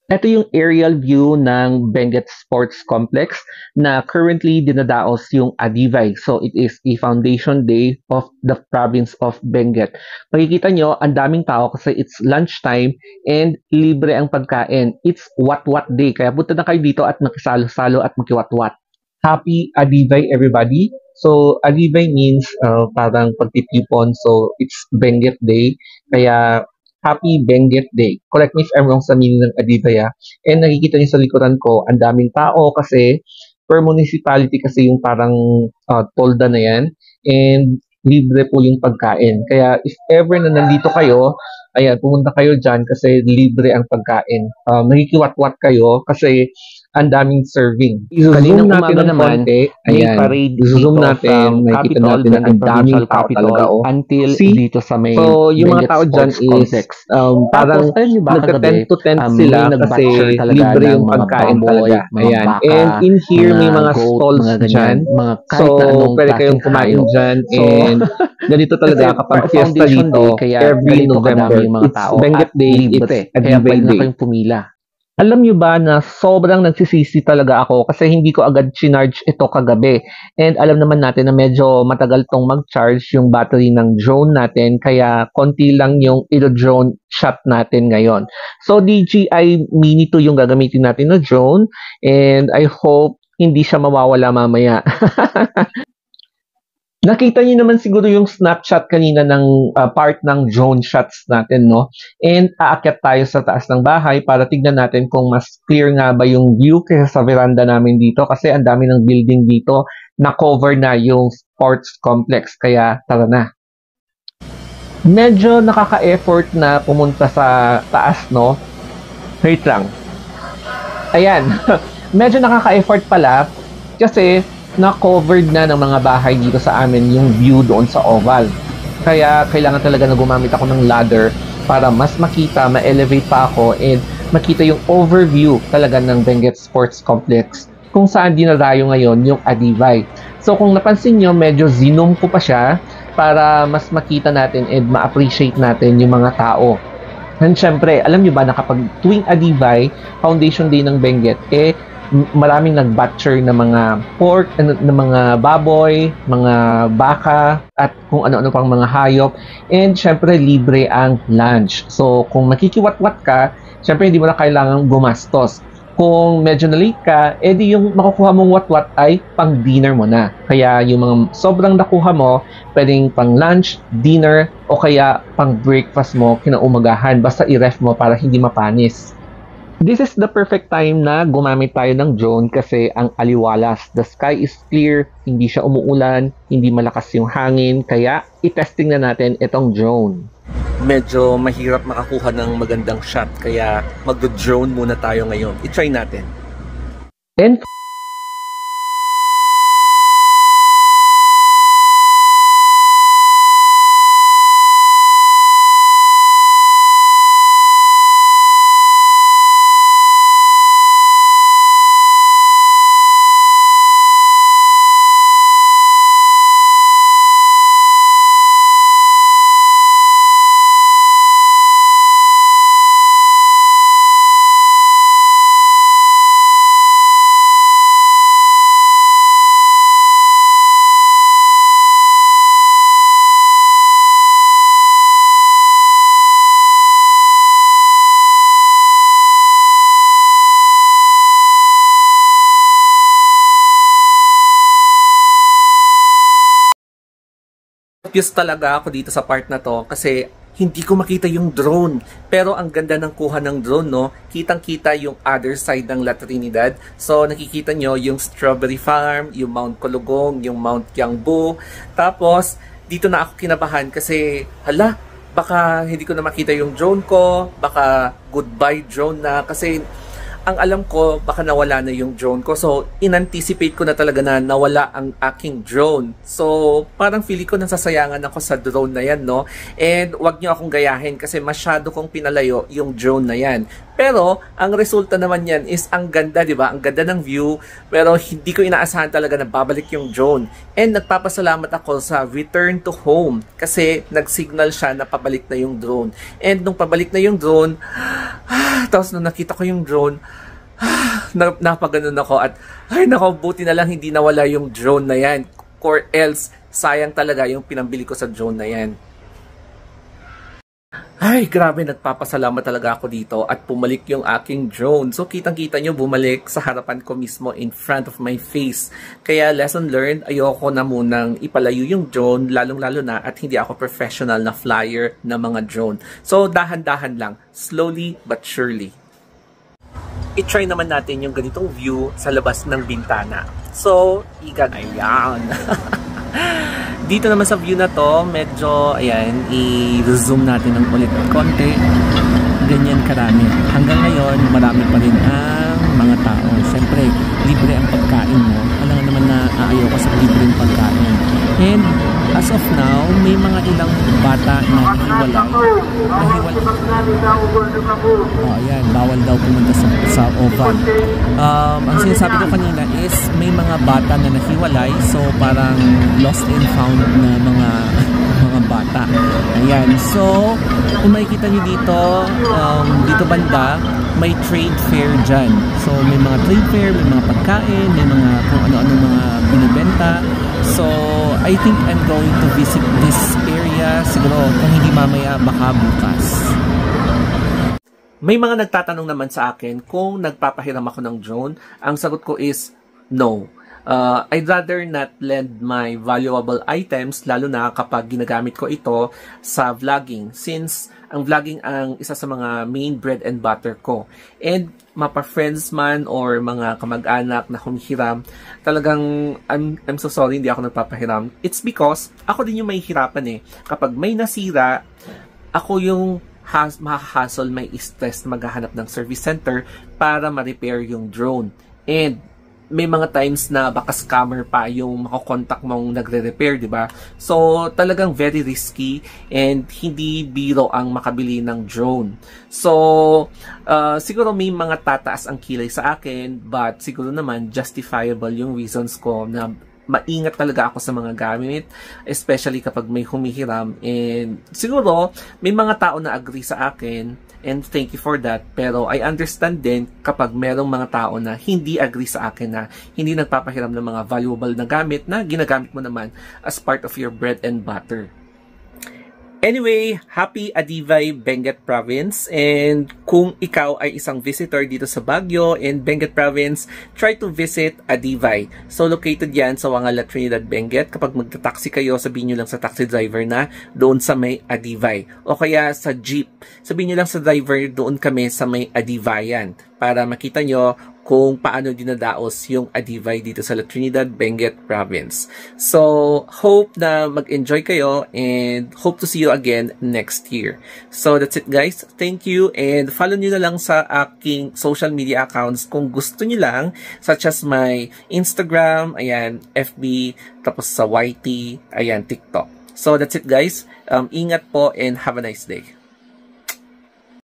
Ito yung aerial view ng Benguet Sports Complex na currently dinadaos yung Adivay. So it is a foundation day of the province of Benguet. Makikita nyo, ang daming tao kasi it's lunchtime and libre ang pagkain. It's what-what day. Kaya punta na kayo dito at makisalo-salo at makiwat-wat. Happy Adivay everybody! So Adivay means parang pagtitipon. So it's Benguet Day. Kaya Happy Benguet Day. Correct me if I'm wrong sa meaning ng Adivaya. And nakikita niyo sa likuran ko, ang daming tao kasi per municipality kasi yung parang tolda na yan. And libre po yung pagkain. Kaya if ever na nandito kayo, ayan, pumunta kayo dyan kasi libre ang pagkain. Makikiwat-wat kayo kasi ang daming serving. I-zoom natin ng konti. Ayan, parade i-zoom natin. Makikita natin na ang daming tao talaga. Until See? dito sa may So, yung mga tao dyan is parang nagka-10 to 10 sila kasi libre yung pagkain talaga. Ayan. And in here, may mga stalls dyan. So, pwede kayong kumain dyan. And ganito talaga kapag fiesta dito, every November, it's Benguet Day, it's Adivay Day. Pumila. Alam nyo ba na sobrang nagsisisi talaga ako kasi hindi ko agad chinarge ito kagabi. And alam naman natin na medyo matagal tong mag-charge yung battery ng drone natin kaya konti lang yung ilo-drone shot natin ngayon. So DJI Mini 2 yung gagamitin natin na drone and I hope hindi siya mawawala mamaya. Nakita niyo naman siguro yung snapshot kanina ng part ng drone shots natin, no? And aakyat tayo sa taas ng bahay para tignan natin kung mas clear nga ba yung view kaysa sa veranda namin dito kasi ang dami ng building dito na cover na yung sports complex. Kaya tara na. Medyo nakaka-effort na pumunta sa taas, no? Wait lang. Ayan. Medyo nakaka-effort pala kasi na-covered na ng mga bahay dito sa amin yung view doon sa oval. Kaya kailangan talaga na gumamit ako ng ladder para mas makita, ma-elevate pa ako and makita yung overview talaga ng Benguet Sports Complex kung saan dinarayo ngayon yung Adivay. So kung napansin nyo, medyo zinom ko pa siya para mas makita natin and ma-appreciate natin yung mga tao. And syempre, alam nyo ba na kapag tuwing Adivay, Foundation Day ng Benguet, maraming nag-butcher na mga pork, na mga baboy, mga baka, at kung ano-ano pang mga hayop. And syempre, libre ang lunch. So, kung makikiwat-wat ka, syempre, hindi mo na kailangang gumastos. Kung medyo na-late ka, edi yung makukuha mong wat-wat ay pang-dinner mo na. Kaya yung mga sobrang nakuha mo, pwedeng pang-lunch, dinner, o kaya pang-breakfast mo kinaumagahan. Basta i-ref mo para hindi mapanis. This is the perfect time na gumamit tayo ng drone kasi ang aliwalas. The sky is clear, hindi siya umuulan, hindi malakas yung hangin, kaya i-testing na natin itong drone. Medyo mahirap makakuha ng magandang shot kaya mag-drone muna tayo ngayon. I-try natin. And Confused talaga ako dito sa part na to kasi hindi ko makita yung drone. Pero ang ganda ng kuha ng drone, no? Kitang-kita yung other side ng La Trinidad. So, nakikita nyo yung Strawberry Farm, yung Mount Colugong, yung Mount Kiangbu. Tapos, dito na ako kinabahan kasi, hala, baka hindi ko na makita yung drone ko. Baka goodbye drone na. Kasi, ang alam ko, baka nawala na yung drone ko. So, in-anticipate ko na talaga na nawala ang aking drone. So, parang feeling ko nasasayangan ako sa drone na yan, no? And wag nyo akong gayahin kasi masyado kong pinalayo yung drone na yan. Pero, ang resulta naman yan is ang ganda, di ba? Ang ganda ng view, pero hindi ko inaasahan talaga na babalik yung drone. And nagpapasalamat ako sa return to home kasi nag-signal siya na pabalik na yung drone. And nung pabalik na yung drone, tapos nung nakita ko yung drone, napaganon ako at ay nako, buti na lang hindi nawala yung drone na yan, or else sayang talaga yung pinambili ko sa drone na yan. Ay, grabe, nagpapasalamat talaga ako dito at pumalik yung aking drone. So, kitang-kita nyo, bumalik sa harapan ko mismo in front of my face. Kaya, lesson learned, ayoko na munang ipalayo yung drone, lalong-lalo na at hindi ako professional na flyer na mga drone. So, dahan-dahan lang, slowly but surely. I-try naman natin yung ganitong view sa labas ng bintana. So, ayan. Dito naman sa view na to, medyo, ayan, i-zoom natin ng ulit konti. Ganyan karami. Hanggang ngayon, marami pa rin ang mga tao. Siyempre, libre ang pagkain mo. Alam nga naman na ayaw ka sa libreng pagkain. And, as of now, may mga ilang bata na hiwalay. Oh, ayan, bawal daw pumunta sa oven. Ang sinasabi ko kanina is may mga bata na nahiwalay, so parang lost and found na mga bata. Ayan, so kung makikita nyo dito, dito banda, may trade fair dyan. So may mga trade fair, may mga pagkain, may mga kung ano-ano mga binibenta. So I think I'm going to visit this area siguro kung hindi mamaya, baka bukas. May mga nagtatanong naman sa akin kung nagpapahiram ako ng drone. Ang sagot ko is no. I'd rather not lend my valuable items, lalo na kapag ginagamit ko ito sa vlogging, since ang vlogging ang isa sa mga main bread and butter ko. And mapa-friends man or mga kamag-anak na humihiram, talagang I'm so sorry, hindi ako nagpapahiram. It's because ako din yung may hirapan eh. Kapag may nasira, ako yung ma-hassle, may stress na maghahanap ng service center para ma-repair yung drone. And may mga times na baka scammer pa yung makokontak mong nagre-repair, di ba? So, talagang very risky and hindi biro ang makabili ng drone. So, siguro may mga tataas ang kilay sa akin, but siguro naman justifiable yung reasons ko na maingat talaga ako sa mga gamit, especially kapag may humihiram. And siguro, may mga tao na agree sa akin, and thank you for that. Pero I understand din kapag merong mga tao na hindi agree sa akin, na hindi nagpapahiram ng mga valuable na gamit na ginagamit mo naman as part of your bread and butter. Anyway, happy Adivay, Benguet Province. And kung ikaw ay isang visitor dito sa Baguio and Benguet Province, try to visit Adivay. So, located yan sa Wangala, Trinidad, Benguet. Kapag magta-taxi kayo, sabihin nyo lang sa taxi driver na doon sa may Adivay. O kaya sa jeep, sabihin nyo lang sa driver doon kami sa may Adivayan para makita nyo kung paano dinadaos yung Adivay dito sa La Trinidad, Benguet Province. So, hope na mag-enjoy kayo and hope to see you again next year. So, that's it guys. Thank you and follow nyo na lang sa aking social media accounts kung gusto nyo lang, such as my Instagram, ayan, FB, tapos sa YT, ayan, TikTok. So, that's it guys. Ingat po and have a nice day.